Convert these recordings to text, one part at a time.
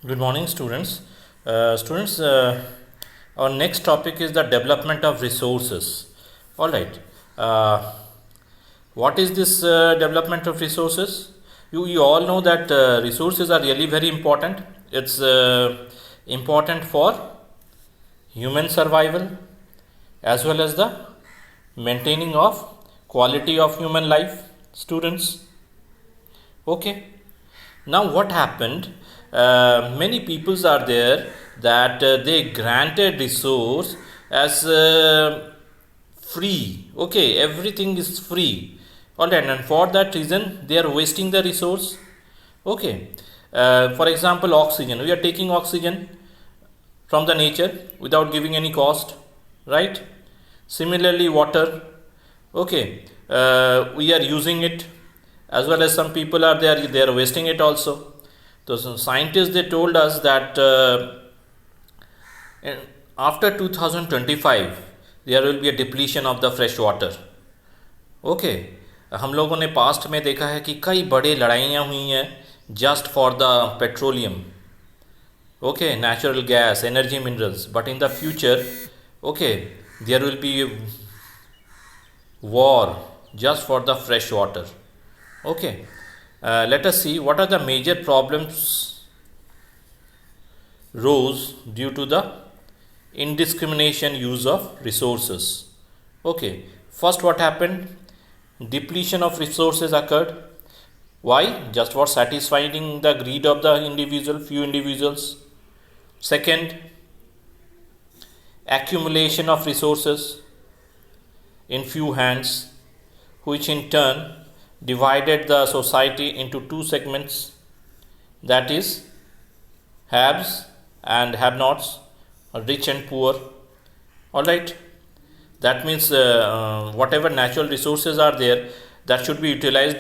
Good morning, students. Our next topic is the development of resources. All right. Uh, what is this development of resources? You all know that resources are really very important. It's important for human survival as well as the maintaining of quality of human life. Students. Okay. Now, what happened? Many peoples are there that they granted resource as free. Okay, everything is free. All right, and for that reason, they are wasting the resource. Okay, for example, oxygen. We are taking oxygen from the nature without giving any cost, right? Similarly, water. Okay, we are using it, as well as some people are there, they are wasting it also. So some scientists, they told us that after 2025 there will be a depletion of the fresh water. Okay हम लोगों ने past में देखा है कि कई बड़े लड़ाइयाँ हुई हैं just for the petroleum, okay, natural gas, energy, minerals, but in the future, okay, there will be war just for the fresh water. Okay, let us see what are the major problems rose due to the indiscrimination use of resources. Okay, first, what happened? Depletion of resources occurred. Why? Just for satisfying the greed of the few individuals. Second, accumulation of resources in few hands, which in turn divided the society into two segments, that is, haves and have-nots, rich and poor. All right, that means whatever natural resources are there, that should be utilized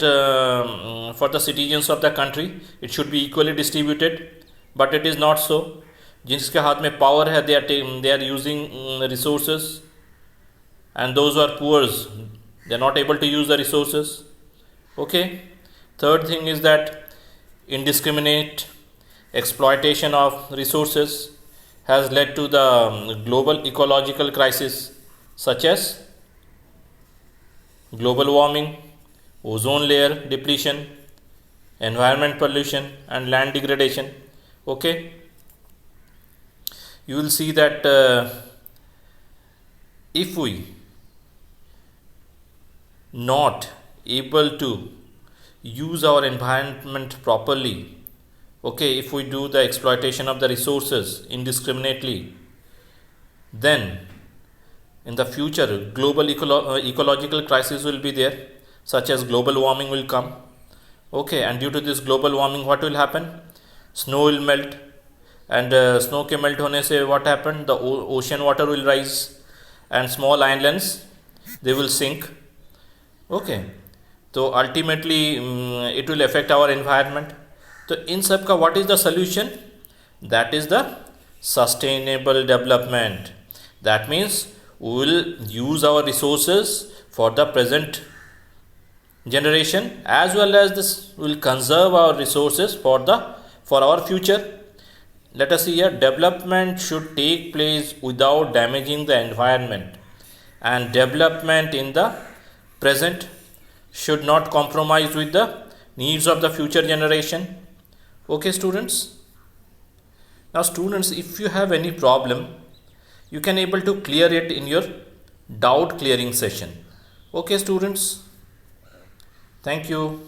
for the citizens of the country. It should be equally distributed, but it is not so. जिनके हाथ में power है, they are using resources, and those who are poor, they are not able to use the resources. Okay, third thing is that indiscriminate exploitation of resources has led to the global ecological crisis, such as global warming, ozone layer depletion, environment pollution, and land degradation. Okay, you will see that if we not able to use our environment properly, okay, if we do the exploitation of the resources indiscriminately, then in the future global ecological crisis will be there, such as global warming will come. Okay, and due to this global warming, what will happen? Snow will melt, and snow के melt होने से what happened? The ocean water will rise, and small islands, they will sink. Okay, so ultimately it will affect our environment. So in सब का what is the solution? That is the sustainable development. That means we will use our resources for the present generation, as well as this will conserve our resources for our future. Let us see here, development should take place without damaging the environment, and development in the present should not compromise with the needs of the future generation. Okay, students. Now, students, if you have any problem, you can able to clear it in your doubt clearing session. Okay, students. Thank you.